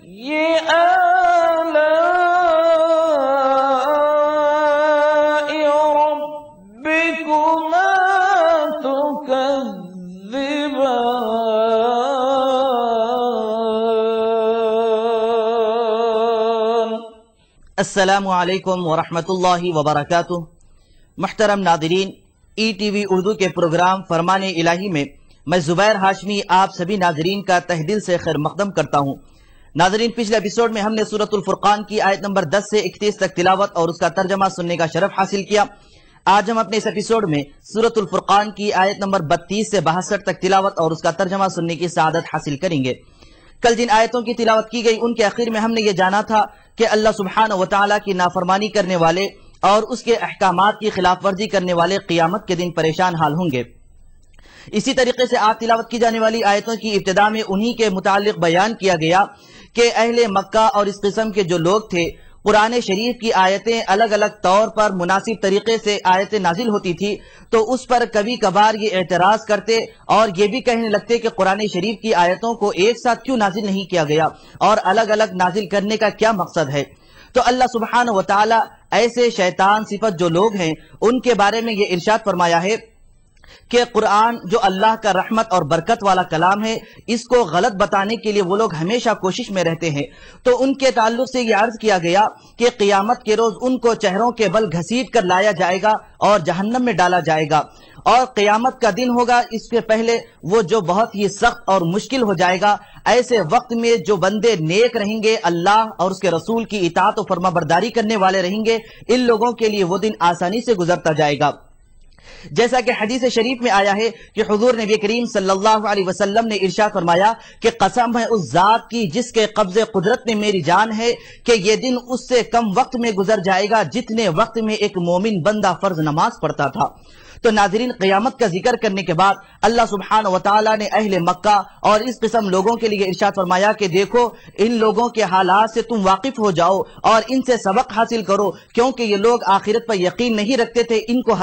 یہ آلاء ربکما تکذبان۔ السلام علیکم ورحمۃ اللہ وبرکاتہ۔ محترم ناظرین، ای ٹی وی اردو کے پروگرام فرمان الہی میں میں زبیر ہاشمی آپ سبھی ناظرین کا تہ دل سے خیر مقدم کرتا ہوں۔ ناظرین، پچھلے ایپیسوڈ میں ہم نے سورۃ الفرقان کی آیت نمبر 10 سے 31 تک تلاوت اور اس کا ترجمہ سننے کا شرف حاصل کیا۔ آج ہم اپنے اس ایپیسوڈ میں سورۃ الفرقان کی آیت نمبر 32 سے 62 تک تلاوت اور اس کا ترجمہ سننے کی سعادت حاصل کریں گے۔ کل جن آیتوں کی تلاوت کی گئی ان کے آخر میں ہم نے یہ جانا تھا کہ اللہ سبحانہ و تعالیٰ کی نافرمانی کرنے والے اور اس کے احکامات کی خلاف ورزی کرنے والے قیامت کے دن پریشان حال ہوں گے۔ اسی طریقے سے آج تلاوت کی جانے والی آیتوں کی ابتدا میں انہی کے متعلق بیان کیا گیا کہ اہل مکہ اور اس قسم کے جو لوگ تھے، قرآن شریف کی آیتیں الگ الگ طور پر مناسب طریقے سے آیتیں نازل ہوتی تھی تو اس پر کبھی کبھار یہ اعتراض کرتے اور یہ بھی کہنے لگتے کہ قرآن شریف کی آیتوں کو ایک ساتھ کیوں نازل نہیں کیا گیا اور الگ الگ نازل کرنے کا کیا مقصد ہے۔ تو اللہ سبحانہ و تعالی ایسے شیطان صفت جو لوگ ہیں ان کے بارے میں یہ ارشاد فرمایا ہے کہ قرآن جو اللہ کا رحمت اور برکت والا کلام ہے، اس کو غلط بتانے کے لیے وہ لوگ ہمیشہ کوشش میں رہتے ہیں۔ تو ان کے تعلق سے یہ عرض کیا گیا کہ قیامت کے روز ان کو چہروں کے بل گھسیٹ کر لایا جائے گا اور جہنم میں ڈالا جائے گا، اور قیامت کا دن ہوگا اس سے پہلے وہ جو بہت ہی سخت اور مشکل ہو جائے گا۔ ایسے وقت میں جو بندے نیک رہیں گے، اللہ اور اس کے رسول کی اطاعت و فرما برداری کرنے والے رہیں گے، ان لوگوں کے لیے وہ دن آسانی سے گزرتا جائے گا۔ جیسا کہ حدیث شریف میں آیا ہے کہ حضور نبی کریم صلی اللہ علیہ وسلم نے ارشاد فرمایا کہ قسم ہے اس ذات کی جس کے قبضے قدرت میں میری جان ہے کہ یہ دن اس سے کم وقت میں گزر جائے گا جتنے وقت میں ایک مومن بندہ فرض نماز پڑھتا تھا۔ تو ناظرین، قیامت کا ذکر کرنے کے بعد اللہ سبحانہ و تعالیٰ نے اہل مکہ اور اس قسم لوگوں کے لیے ارشاد فرمایا کہ دیکھو، ان لوگوں کے حالات سے تم واقف ہو جاؤ اور ان سے سبق حاصل کرو، کیونکہ یہ لوگ آخرت پر یقین نہیں رکھتے تھے،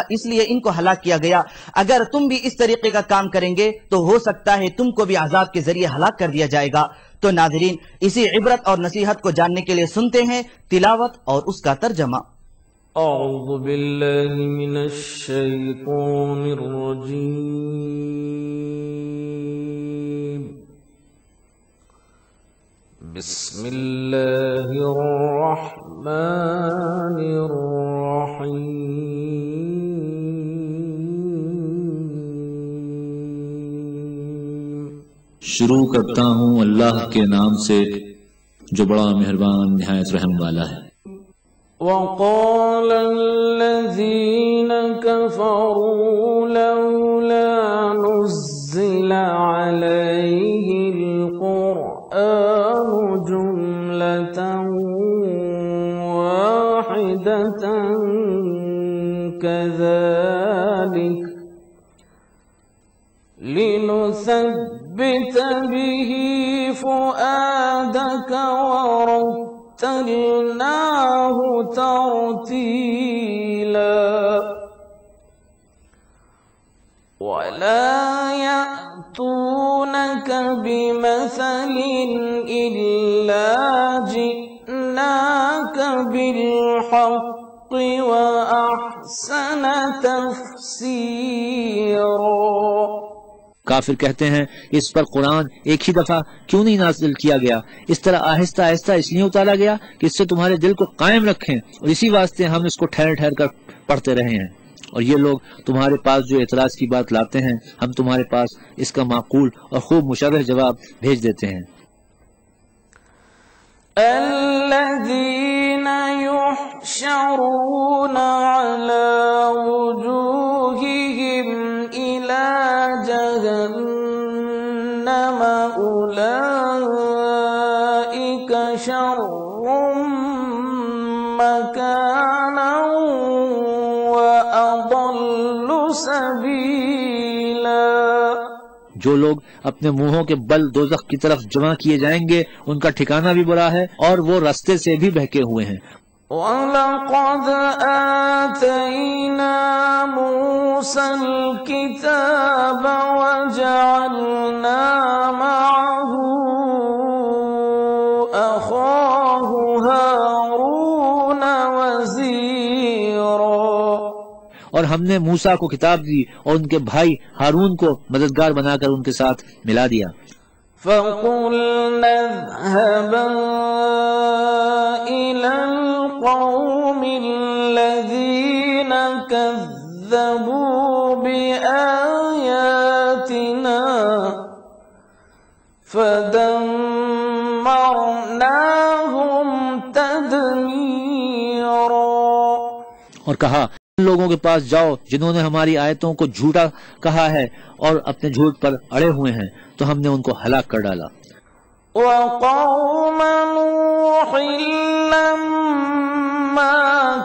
اس لیے ان کو ہلاک کیا گیا۔ اگر تم بھی اس طریقے کا کام کریں گے تو ہو سکتا ہے تم کو بھی عذاب کے ذریعے ہلاک کر دیا جائے گا۔ تو ناظرین، اسی عبرت اور نصیحت کو جاننے کے لیے سنتے ہیں تلاوت اور اس کا ترجمہ۔ اعوذ باللہ من الشیطان الرجیم، بسم اللہ الرحمن الرحیم۔ شروع کرتا ہوں اللہ کے نام سے جو بڑا مہربان نہایت رحم والا ہے۔ وقال الذين كفروا لولا نزل عليه القرآن جملة واحدة كذلك لنثبت به فؤادك ورتلناه ترتيلا ولا يأتونك بمثل إلا جئناك بالحق وأحسن تفسيرا۔ کافر کہتے ہیں اس پر قرآن ایک ہی دفعہ کیوں نہیں نازل کیا گیا، اس طرح آہستہ آہستہ اس لیے اتارا گیا کہ اس سے تمہارے دل کو قائم رکھیں، اور اسی واسطے ہم اس کو ٹھہر ٹھہر کر پڑھتے رہے ہیں۔ اور یہ لوگ تمہارے پاس جو اعتراض کی بات لاتے ہیں، ہم تمہارے پاس اس کا معقول اور خوب مشرح جواب بھیج دیتے ہیں۔ الذين يحشرون على وجوههم إلى جهنم أولئك شر مكانا وأضل سبيلا۔ جو لوگ اپنے منہوں کے بل دوزخ کی طرف جمع کیے جائیں گے ان کا ٹھکانہ بھی برا ہے اور وہ رستے سے بھی بہکے ہوئے ہیں۔ وَلَقَدْ آتَيْنَا مُوسَى الْكِتَابَ وَجَعَلْنَا مَعَهُ اور ہم نے موسیٰ کو کتاب دی اور ان کے بھائی ہارون کو مددگار بنا کر ان کے ساتھ ملا دیا۔ فَقُلْنَا اذْهَبَا إِلَى الْقَوْمِ الَّذِينَ كَذَّبُوا بِآيَاتِنَا فَدَمَّرْنَاهُمْ تَدْمِيرًا۔ اور کہا ان لوگوں کے پاس جاؤ جنہوں نے ہماری آیتوں کو جھوٹا کہا ہے اور اپنے جھوٹ پر اڑے ہوئے ہیں، تو ہم نے ان کو ہلاک کر ڈالا۔ وَقَوْمَ نُوحٍ لَمَّا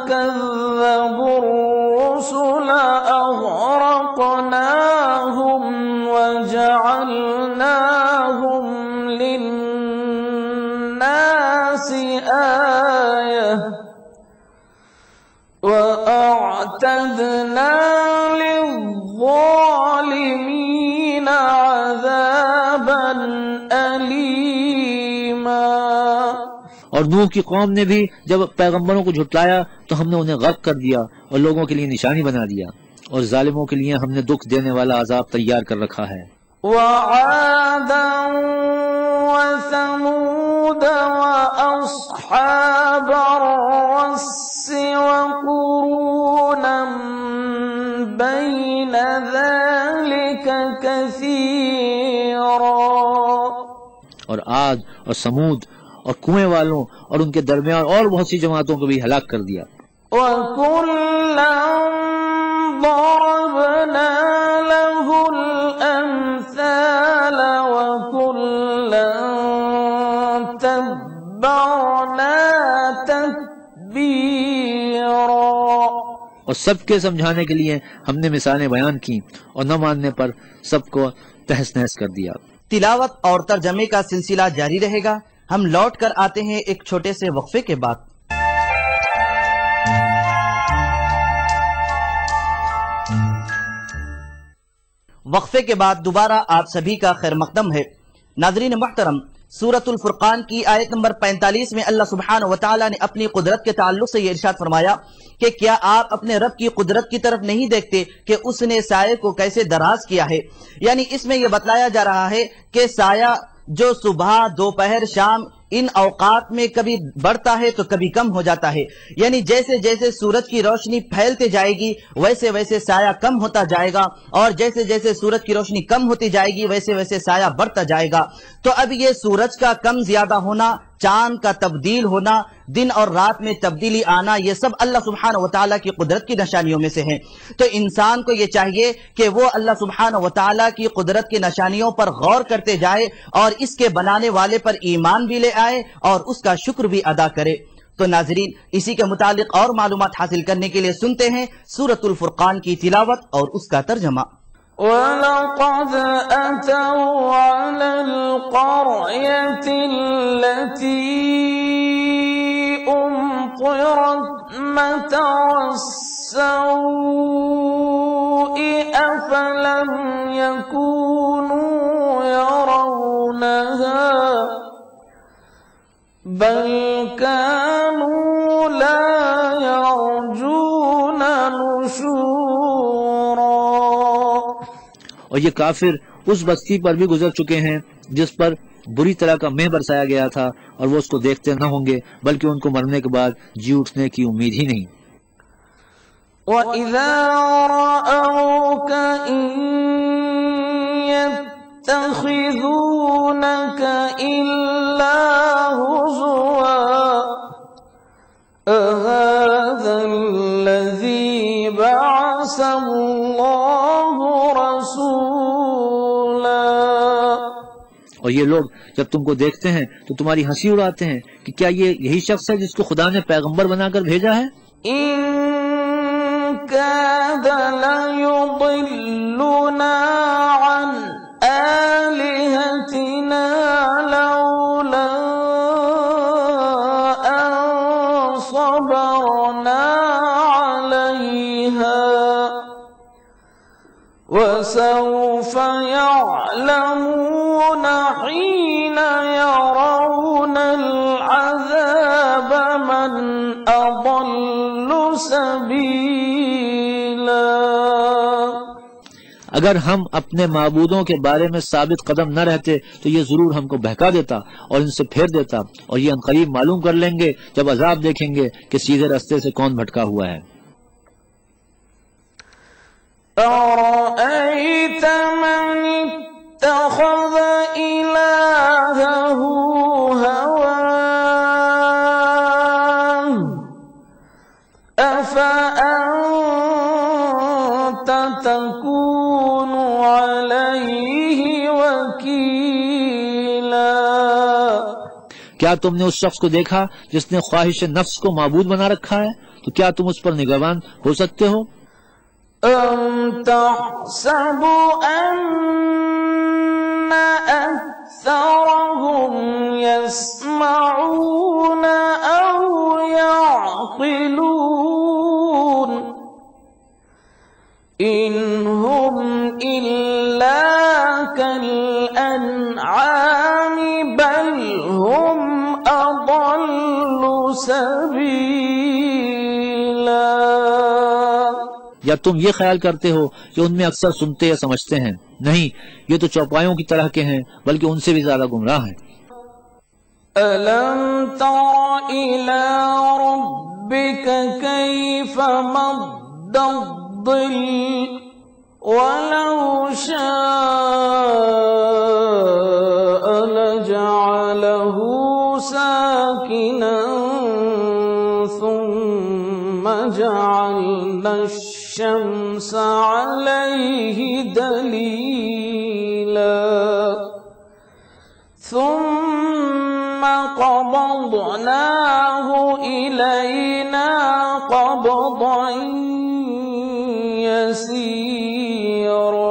كَذَّبُوا الرُّسُلَ أَغْرَقْنَاهُمْ وَجَعَلْنَاهُمْ لِلنَّاسِ آيَةً وَأَعْتَدْنَا لِلظَّالِمِينَ عَذَابًا أَلِيمًا۔ اور نوح کی قوم نے بھی جب پیغمبروں کو جھٹلایا تو ہم نے انہیں غرق کر دیا اور لوگوں کے لیے نشانی بنا دیا، اور ظالموں کے لیے ہم نے دکھ دینے والا عذاب تیار کر رکھا ہے۔ وَعَادًا وَثَمُودَ وَأَصْحَابَ الرَّسِّ وَقُرُونًا بَيْنَ ذَلِكَ كَثِيرًا۔ اور عاد اور سمود اور کنویں والوں اور ان کے درمیان اور بہت سی جماعتوں کو بھی ہلاک کر دیا۔ وَكُلًّا ضَرَبْنَا لَهُ الْأَمْثَالَ وَكُلًّا تَبَّرْنَا تَتْبِيرًا۔ اور سب کے سمجھانے کے لیے ہم نے مثالیں بیان کی اور نہ ماننے پر سب کو تہس نہس کر دیا۔ تلاوت اور ترجمے کا سلسلہ جاری رہے گا۔ ہم لوٹ کر آتے ہیں ایک چھوٹے سے وقفے کے بعد۔ وقفے کے بعد دوبارہ آپ سبھی کا خیر مقدم ہے۔ ناظرین محترم، سورۃ الفرقان کی آیت نمبر 45 میں اللہ سبحانہ وتعالی نے اپنی قدرت کے تعلق سے یہ ارشاد فرمایا کہ کیا آپ اپنے رب کی قدرت کی طرف نہیں دیکھتے کہ اس نے سائے کو کیسے دراز کیا ہے؟ یعنی اس میں یہ بتلایا جا رہا ہے کہ سایہ جو صبح، دوپہر، شام ان اوقات میں کبھی بڑھتا ہے تو کبھی کم ہو جاتا ہے، یعنی جیسے جیسے سورج کی روشنی پھیلتے جائے گی ویسے ویسے سایہ کم ہوتا جائے گا، اور جیسے جیسے سورج کی روشنی کم ہوتی جائے گی ویسے ویسے سایہ بڑھتا جائے گا۔ تو اب یہ سورج کا کم زیادہ ہونا، چاند کا تبدیل ہونا، دن اور رات میں تبدیلی آنا، یہ سب اللہ سبحانہ وتعالی کی قدرت کی نشانیوں میں سے ہیں۔ تو انسان کو یہ چاہیے کہ وہ اللہ سبحانہ وتعالی کی قدرت کی نشانیوں پر غور کرتے جائے اور اس کے بنانے والے پر ایمان بھی لے آئے اور اس کا شکر بھی ادا کرے۔ تو ناظرین، اسی کے متعلق اور معلومات حاصل کرنے کے لیے سنتے ہیں سورۃ الفرقان کی تلاوت اور اس کا ترجمہ۔ وَلَقَدْ أَتَوْا عَلَى الْقَرْيَةِ الَّتِي أُمْطِرَتْ مَطَرَ السَّوْءِ أَفَلَمْ يَكُونُوا يَرَوْنَهَا بَلْ كَانُوا لَا يَرْجُونَ نُشُورًا۔ اور یہ کافر اس بستی پر بھی گزر چکے ہیں جس پر بری طرح کا مہ برسایا گیا تھا، اور وہ اس کو دیکھتے نہ ہوں گے بلکہ ان کو مرنے کے بعد جی اٹھنے کی امید ہی نہیں۔ وَإِذَا رَأَوْكَ إِن يَتَّخِذُونَكَ إِلَّا هُزُوًا أَهَذَا الَّذِي بَعَثَ اللَّهُ رَسُولًا۔ اور یہ لوگ جب تم کو دیکھتے ہیں تو تمہاری ہنسی اڑاتے ہیں کہ کیا یہ یہی شخص ہے جس کو خدا نے پیغمبر بنا کر بھیجا ہے؟ إِن كَادَ لَيُضِلُّنَا عَنْ آلِهَتِنَا لَوْلَا أَن صَبَرْنَا عَلَيْهَا وَسَوْفَ يَعْلَمُونَ حِينَ يَرَوْنَ الْعَذَابَ مَنْ أَضَلُّ سَبِيلًا۔ اگر ہم اپنے معبودوں کے بارے میں ثابت قدم نہ رہتے تو یہ ضرور ہم کو بہکا دیتا اور ان سے پھیر دیتا، اور یہ عنقریب معلوم کر لیں گے جب عذاب دیکھیں گے کہ سیدھے راستے سے کون بھٹکا ہوا ہے۔ أَرَأَيْتَ مَنِ اتَّخَذَ إِلَٰهَهُ هَوَاهُ أَفَأَنتَ تَكُونُ عَلَيْهِ وَكِيلًا؟ کیا تم نے اس شخص کو دیکھا جس نے خواہش نفس کو معبود بنا رکھا ہے؟ تو کیا تم اس پر نگہبان ہو سکتے ہو؟ أَمْ تَحْسَبُ أَنَّ أَكْثَرَهُمْ يَسْمَعُونَ أَوْ يَعْقِلُونَ إِنْ هُمْ إِلَّا كَالْأَنْعَامِ بَلْ هُمْ أَضَلُّ سَبِيلًا۔ یا تم یہ خیال کرتے ہو کہ ان میں اکثر سنتے یا سمجھتے ہیں؟ نہیں، یہ تو چوپایوں کی طرح کے ہیں، بلکہ ان سے بھی زیادہ گمراہ ہیں۔ أَلَمْ تَرَ إِلَى رَبِّكَ كَيْفَ مَدَّ الظِّلَّ وَلَوْ شَاءَ لَجَعَلَهُ سَاكِنًا ثُمَّ جَعَلْنَا الشَّمْسَ عَلَيْهِ دَلِيلًا ثُمَّ قَبَضْنَاهُ إِلَيْنَا قَبْضًا يَسِيرًا۔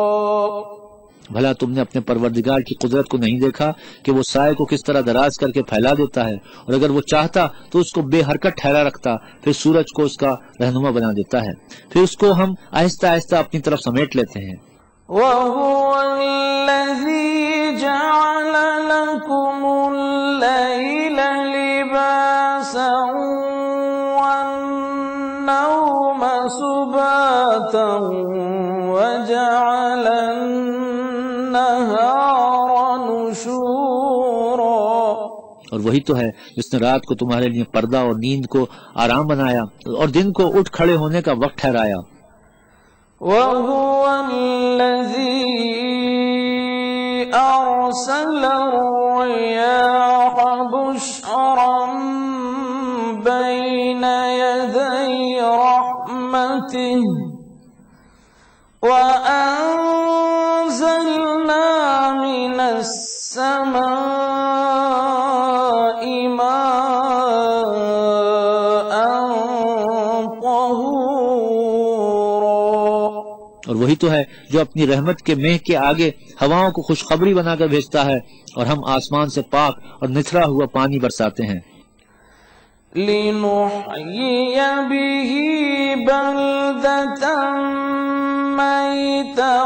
بھلا تم نے اپنے پروردگار کی قدرت کو نہیں دیکھا کہ وہ سائے کو کس طرح دراز کر کے پھیلا دیتا ہے، اور اگر وہ چاہتا تو اس کو بے حرکت ٹھہرا رکھتا، پھر سورج کو اس کا رہنما بنا دیتا ہے، پھر اس کو ہم آہستہ آہستہ اپنی طرف سمیٹ لیتے ہیں۔ وَهُوَ الَّذِي جَعَلَ لَكُمُ اللَّيْلَ لِبَاسًا وَالنَّوْمَ سُبَاتًا وَجَعَلَ النَّهَارَ نُشُورًا۔ اور وہی تو ہے جس نے رات کو تمہارے لیے پردہ اور نیند کو آرام بنایا اور دن کو اٹھ کھڑے ہونے کا وقت ٹھہرایا۔ وَهُوَ الَّذِي أَرْسَلَ الرِّيَاحَ بُشْرًا بَيْنَ يَدَيْ رَحْمَتِهِ وَأَنزَلْنَا مِنَ السَّمَاءِ مَاءً طَهُورًا۔ اور وہی تو ہے جو اپنی رحمت کے مہ کے آگے ہواؤں کو خوشخبری بنا کر بھیجتا ہے، اور ہم آسمان سے پاک اور نتھرا ہوا پانی برساتے ہیں۔ لِنُحْيِيَ بِهِ بَلْدَةً مَيْتًا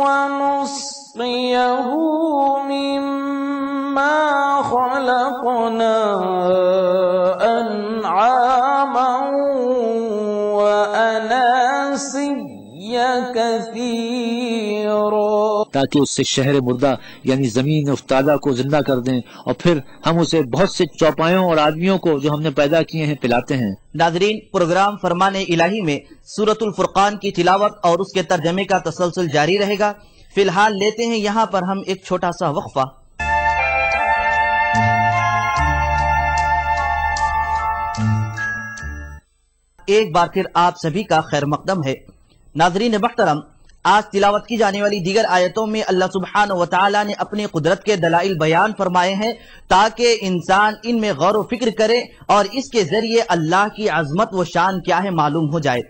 وَنُسْقِيَهُ مِمَّا خَلَقْنَا أَنْعَامًا وَأَنَاسِيَّ كَثِيرًا، تاکہ اس سے شہر مردہ یعنی زمین افتادہ کو زندہ کر دیں، اور پھر ہم اسے بہت سے چوپایوں اور آدمیوں کو جو ہم نے پیدا کیے ہیں پلاتے ہیں۔ ناظرین، پروگرام فرمان الہی میں سورۃ الفرقان کی تلاوت اور اس کے ترجمے کا تسلسل جاری رہے گا۔ فی الحال لیتے ہیں یہاں پر ہم ایک چھوٹا سا وقفہ۔ ایک بار پھر آپ سبھی کا خیر مقدم ہے۔ ناظرین محترم، آج تلاوت کی جانے والی دیگر آیتوں میں اللہ سبحانہ و تعالی نے اپنی قدرت کے دلائل بیان فرمائے ہیں تاکہ انسان ان میں غور و فکر کرے اور اس کے ذریعے اللہ کی عظمت و شان کیا ہے معلوم ہو جائے۔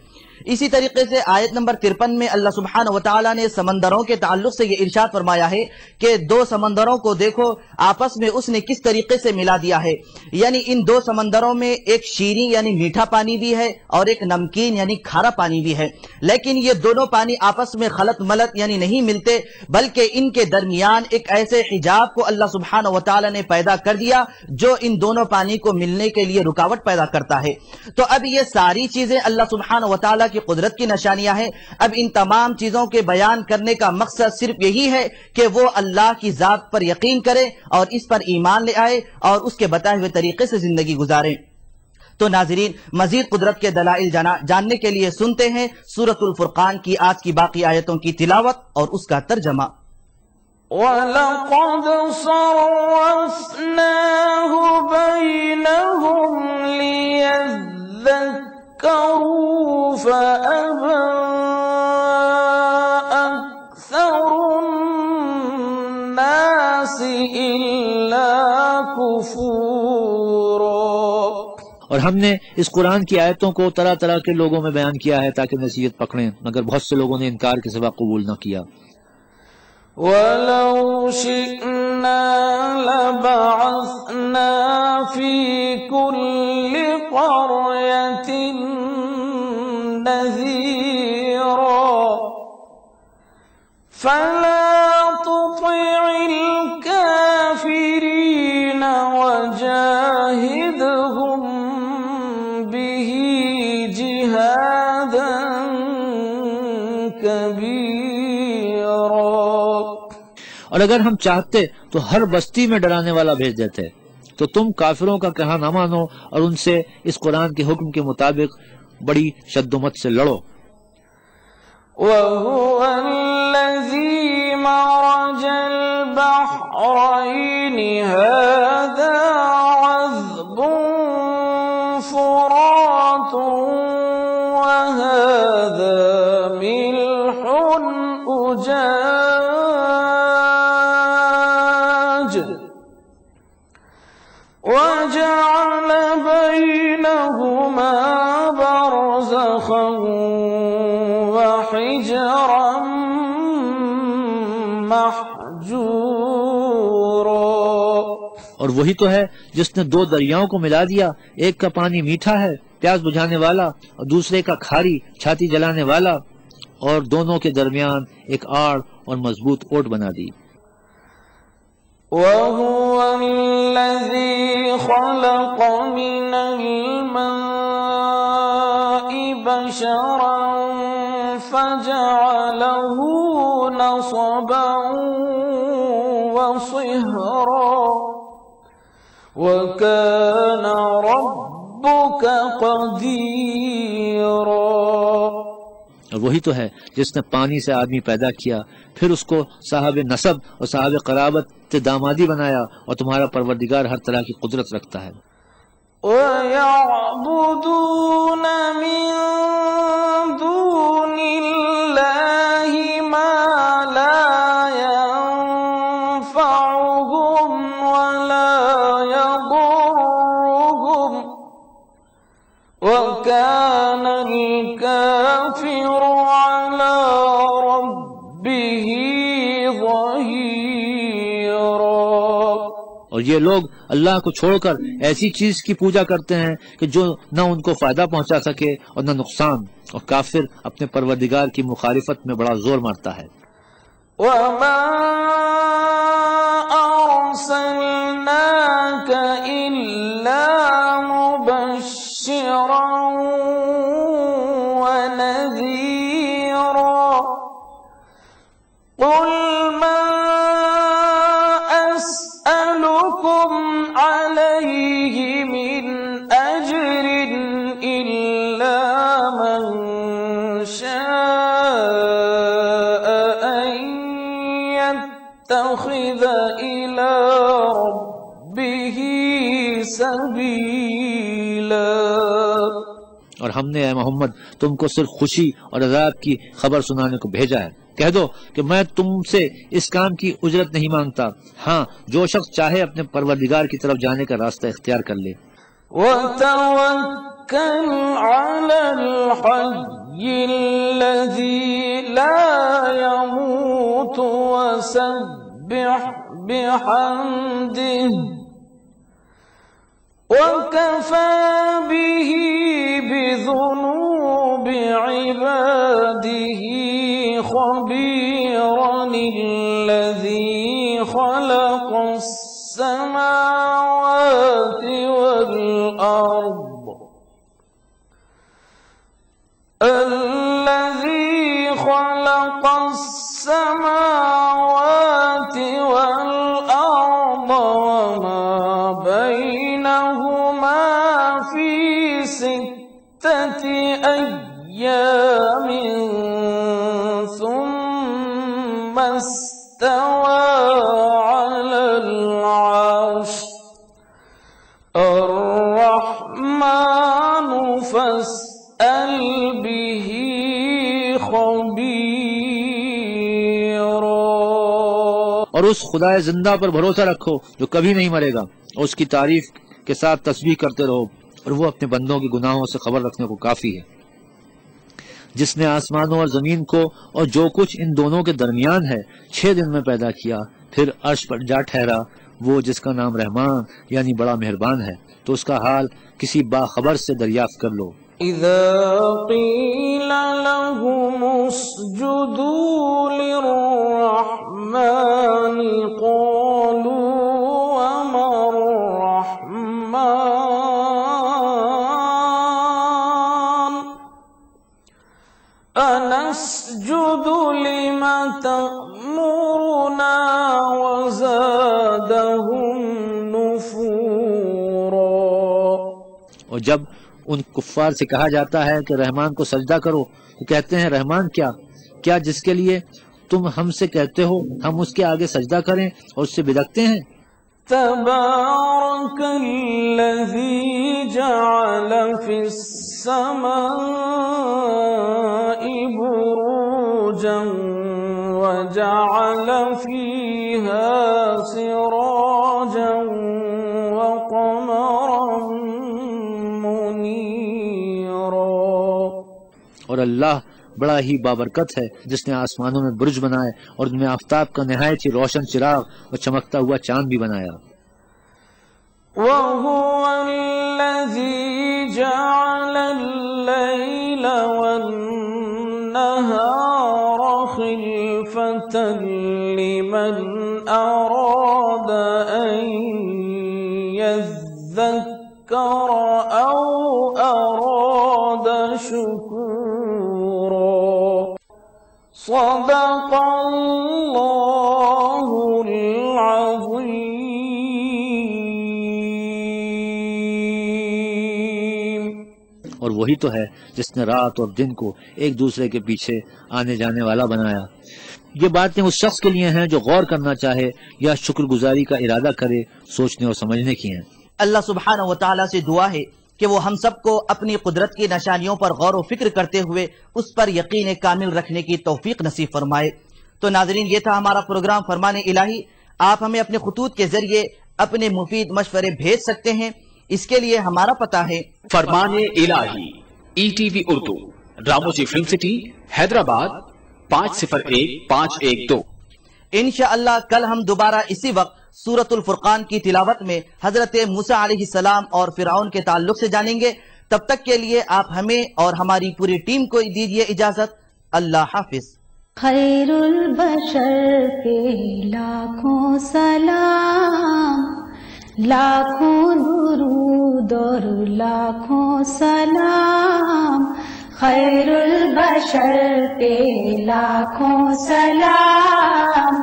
اسی طریقے سے آیت نمبر 53 میں اللہ سبحانہ و تعالی نے سمندروں کے تعلق سے یہ ارشاد فرمایا ہے کہ دو سمندروں کو دیکھو، آپس میں اس نے کس طریقے سے ملا دیا ہے، یعنی ان دو سمندروں میں ایک شیریں یعنی میٹھا پانی بھی ہے اور ایک نمکین یعنی کھارا پانی بھی ہے، لیکن یہ دونوں پانی آپس میں خلط ملط یعنی نہیں ملتے، بلکہ ان کے درمیان ایک ایسے حجاب کو اللہ سبحانہ و تعالی نے پیدا کر دیا جو ان دونوں پانی کو ملنے کے لیے رکاوٹ پیدا کرتا ہے۔ تو اب یہ ساری چیزیں اللہ سبحانہ و تعالی کی قدرت کی نشانیاں ہیں۔ اب ان تمام چیزوں کے بیان کرنے کا مقصد صرف یہی ہے کہ وہ اللہ کی ذات پر یقین کرے اور اس پر ایمان لے آئے اور اس کے بتائے ہوئے طریقے سے زندگی گزاریں۔ تو ناظرین، مزید قدرت کے دلائل جاننے کے لیے سنتے ہیں سورۃ الفرقان کی آج کی باقی آیتوں کی تلاوت اور اس کا ترجمہ۔ وَلَقَدْ صَرَّفْنَاهُ بَيْنَهُمْ لِيَذَّكَّرُوا فَأَبَى أَكْثَرُ النَّاسِ إِلَّا كُفُورًا۔ اور ہم نے اس قرآن کی آیتوں کو طرح طرح کے لوگوں میں بیان کیا ہے تاکہ نصیحت پکڑیں، مگر بہت سے لوگوں نے انکار کے سوا قبول نہ کیا۔ وَلَوْ شِئْنَا لَبَعَثْنَا فِي كُلِّ قَرْيَةٍ نَذِيرًا فَلَا تُطِعِ الْكَافِرِينَ وَجَاهِدْهُمْ بِهِ جِهَادًا كَبِيرًا۔ اور اگر ہم چاہتے تو ہر بستی میں ڈرانے والا بھیج دیتے، تو تم کافروں کا کہا نہ مانو اور ان سے اس قرآن کے حکم کے مطابق بڑی شد و مت سے لڑو۔ وَهُوَ الَّذِي مَرَجَ الْبَحْرَيْنِ هَذَا عَذْبٌ فُرَاتٌ وَهَذَا مِلْحٌ أُجَاجٌ وَجَعَلَ بَيْنَهُمَا بَرْزَخًا وَحِجْرًا مَحْجُورًا۔ اور وہی تو ہے جس نے دو دریاؤں کو ملا دیا، ایک کا پانی میٹھا ہے پیاس بجھانے والا اور دوسرے کا کھاری چھاتی جلانے والا، اور دونوں کے درمیان ایک آڑ اور مضبوط اوٹ بنا دی۔ وَهُوَ الَّذِي خَلَقَ مِنَ الْمَاءِ بَشَرًا فَجَعَلَهُ نَصَبًا وَصِهْرًا وَكَانَ رَبُّكَ قَدِيرًا۔ اور وہی تو ہے جس نے پانی سے آدمی پیدا کیا، پھر اس کو صاحب نسب اور صاحب قرابت سے دامادی بنایا، اور تمہارا پروردگار ہر طرح کی قدرت رکھتا ہے۔ وَيَعْبُدُونَ مِن دُونِ اللَّهِ مَا لَا يَنفَعُهُمْ وَلَا يَضُرُّهُمْ وَكَانَ الْكَافِرُ عَلَى رَبِّهِ ظَهِيرًا۔ اور یہ لوگ اللہ کو چھوڑ کر ایسی چیز کی پوجا کرتے ہیں کہ جو نہ ان کو فائدہ پہنچا سکے اور نہ نقصان، اور کافر اپنے پروردگار کی مخالفت میں بڑا زور مارتا ہے۔ وَمَا أَرْسَلْنَاكَ إِلَّا مُبَشِّرًا وَنَذِيرًا قُلْ مَا أَسْأَلُكُمْ عَلَيْهِ مِنْ أَجْرٍ إِلَّا مَنْ شَاءَ أَنْ يَتَّخِذَ إِلَى رَبِّهِ سَبِيلًا۔ اور ہم نے اے محمد تم کو صرف خوشی اور عذاب کی خبر سنانے کو بھیجا ہے۔ کہہ دو کہ میں تم سے اس کام کی اجرت نہیں مانگتا، ہاں جو شخص چاہے اپنے پروردگار کی طرف جانے کا راستہ اختیار کر لے۔ وَتَوَكَّلْ عَلَى الْحَيِّ الَّذِي لَا يَمُوتُ وَسَبِّحْ بِحَمْدِهِ وَكَفَى بِهِ بِذُنُوبِ عِبَادِهِ خَبِيرًا الَّذِي خَلَقَ السَّمَاوَاتِ وَالْأَرْضَ أيام ثم استوى على العرش الرحمن فاسأل به خبيرا۔ اور اس خدا زندہ پر بھروسہ رکھو جو کبھی نہیں مرے گا، اور اس کی تعریف کے ساتھ تسبیح کرتے رہو، اور وہ اپنے بندوں کے گناہوں سے خبر رکھنے کو کافی ہے۔ جس نے آسمانوں اور زمین کو اور جو کچھ ان دونوں کے درمیان ہے 6 دن میں پیدا کیا، پھر عرش پر جا ٹھہرا، وہ جس کا نام رحمان یعنی بڑا مہربان ہے، تو اس کا حال کسی باخبر سے دریافت کر لو۔ إذا قيل لهم اسجدوا للرحمن قالوا وما الرحمن أنسجد لما تأمرنا وزادهم نفورا۔ اور جب ان کفار سے کہا جاتا ہے کہ رحمان کو سجدہ کرو تو کہتے ہیں رحمان کیا جس کے لیے تم ہم سے کہتے ہو ہم اس کے آگے سجدہ کریں اور اس سے بدکتے ہیں؟ تبارك الذي جعل في السماء بروجا وجعل فيها سراجا وقمرا منيرا۔ اور اللہ بڑا ہی بابرکت ہے جس نے آسمانوں میں برج بنائے اور ان میں آفتاب کا نہایت ہی روشن چراغ اور چمکتا ہوا چاند بھی بنایا۔ وهو الذي جعل الليل والنهار خلفة لمن أراد أن يذكر أو أراد شكورا۔ صدق الله العظيم۔ اور وہی تو ہے جس نے رات اور دن کو ایک دوسرے کے پیچھے آنے جانے والا بنایا۔ یہ باتیں اس شخص کے لیے ہیں جو غور کرنا چاہے یا شکر گزاری کا ارادہ کرے، سوچنے اور سمجھنے کی ہیں۔ اللہ سبحانہ و تعالیٰ سے دعا ہے کہ وہ ہم سب کو اپنی قدرت کی نشانیوں پر غور و فکر کرتے ہوئے اس پر یقین کامل رکھنے کی توفیق نصیب فرمائے۔ تو ناظرین، یہ تھا ہمارا پروگرام فرمان الہی۔ آپ ہمیں اپنے خطوط کے ذریعے اپنے مفید مشورے بھیج سکتے ہیں۔ اس کے لیے ہمارا پتہ ہے فرمان الہی ETV Urdu, Ramoji film city, Hyderabad 501512۔ انشاءاللہ کل ہم دوبارہ اسی وقت سورۃ الفرقان کی تلاوت میں حضرت موسیٰ علیہ السلام اور فرعون کے تعلق سے جانیں گے۔ تب تک کے لیے آپ ہمیں اور ہماری پوری ٹیم کو دیجیے اجازت۔ اللہ حافظ۔ خیر البشر پہ لاکھوں سلام، لاکھوں درود اور لاکھوں سلام، خیر البشر پہ لاکھوں سلام۔